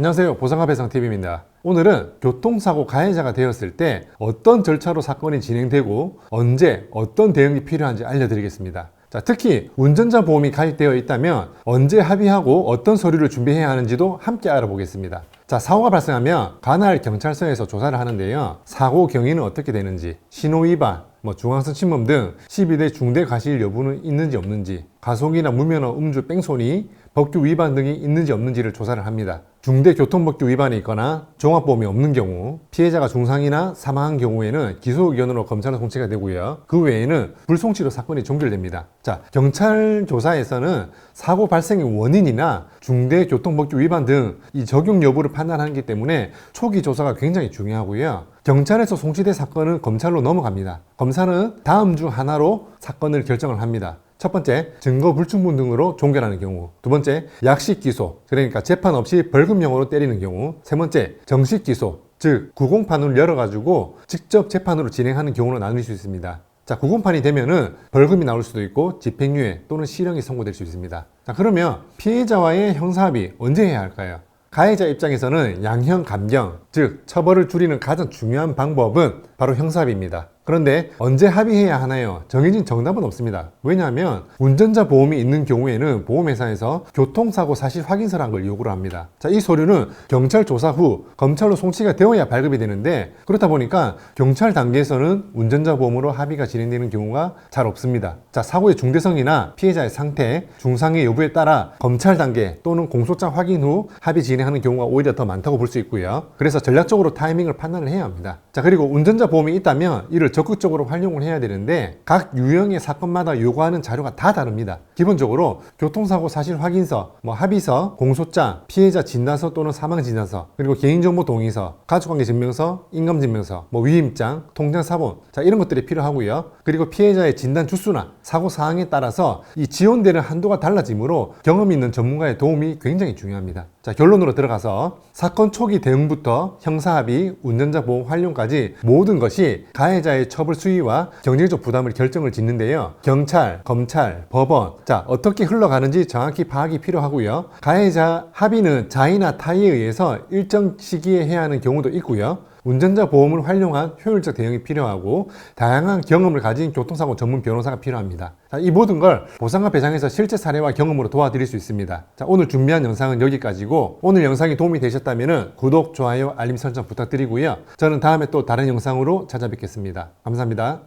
안녕하세요. 보상가 배상TV입니다. 오늘은 교통사고 가해자가 되었을 때 어떤 절차로 사건이 진행되고 언제 어떤 대응이 필요한지 알려드리겠습니다. 자, 특히 운전자 보험이 가입되어 있다면 언제 합의하고 어떤 서류를 준비해야 하는지도 함께 알아보겠습니다. 자, 사고가 발생하면 관할 경찰서에서 조사를 하는데요. 사고 경위는 어떻게 되는지, 신호 위반, 중앙선 침범 등 12대 중대 과실 여부는 있는지 없는지, 가속이나 무면허, 음주, 뺑소니, 법규 위반 등이 있는지 없는지를 조사를 합니다. 중대 교통법규 위반이 있거나 종합보험이 없는 경우, 피해자가 중상이나 사망한 경우에는 기소 의견으로 검찰로 송치가 되고요. 그 외에는 불송치로 사건이 종결됩니다. 자, 경찰 조사에서는 사고 발생의 원인이나 중대 교통법규 위반 등 이 적용 여부를 판단하기 때문에 초기 조사가 굉장히 중요하고요. 경찰에서 송치된 사건은 검찰로 넘어갑니다. 검사는 다음 중 하나로 사건을 결정을 합니다. 첫 번째, 증거 불충분 등으로 종결하는 경우. 두 번째, 약식 기소, 그러니까 재판 없이 벌금형으로 때리는 경우. 세 번째, 정식 기소, 즉 구공판을 열어가지고 직접 재판으로 진행하는 경우로 나눌 수 있습니다. 자, 구공판이 되면은 벌금이 나올 수도 있고 집행유예 또는 실형이 선고될 수 있습니다. 자, 그러면 피해자와의 형사합의 언제 해야 할까요? 가해자 입장에서는 양형 감경, 즉 처벌을 줄이는 가장 중요한 방법은 바로 형사합의입니다. 그런데 언제 합의해야 하나요? 정해진 정답은 없습니다. 왜냐하면 운전자 보험이 있는 경우에는 보험회사에서 교통사고 사실 확인서라는 걸 요구를 합니다. 자, 이 서류는 경찰 조사 후 검찰로 송치가 되어야 발급이 되는데, 그렇다 보니까 경찰 단계에서는 운전자 보험으로 합의가 진행되는 경우가 잘 없습니다. 자, 사고의 중대성이나 피해자의 상태, 중상의 여부에 따라 검찰 단계 또는 공소장 확인 후 합의 진행하는 경우가 오히려 더 많다고 볼 수 있고요. 그래서 전략적으로 타이밍을 판단을 해야 합니다. 자, 그리고 운전자 보험이 있다면 이를 적극적으로 활용을 해야 되는데 각 유형의 사건마다 요구하는 자료가 다 다릅니다. 기본적으로 교통사고 사실 확인서, 합의서, 공소장, 피해자 진단서 또는 사망 진단서, 그리고 개인정보 동의서, 가족관계 증명서, 인감증명서, 위임장, 통장 사본, 자, 이런 것들이 필요하고요. 그리고 피해자의 진단 주수나 사고 사항에 따라서 이 지원되는 한도가 달라지므로 경험 있는 전문가의 도움이 굉장히 중요합니다. 자, 결론으로 들어가서 사건 초기 대응부터 형사합의, 운전자 보험 활용까지 모든 것이 가해자의 처벌 수위와 경제적 부담을 결정을 짓는데요. 경찰, 검찰, 법원, 자, 어떻게 흘러가는지 정확히 파악이 필요하고요. 가해자 합의는 자의나 타의에 의해서 일정 시기에 해야 하는 경우도 있고요. 운전자 보험을 활용한 효율적 대응이 필요하고 다양한 경험을 가진 교통사고 전문 변호사가 필요합니다. 자, 이 모든 걸 보상과 배상에서 실제 사례와 경험으로 도와드릴 수 있습니다. 자, 오늘 준비한 영상은 여기까지고, 오늘 영상이 도움이 되셨다면 구독, 좋아요, 알림 설정 부탁드리고요. 저는 다음에 또 다른 영상으로 찾아뵙겠습니다. 감사합니다.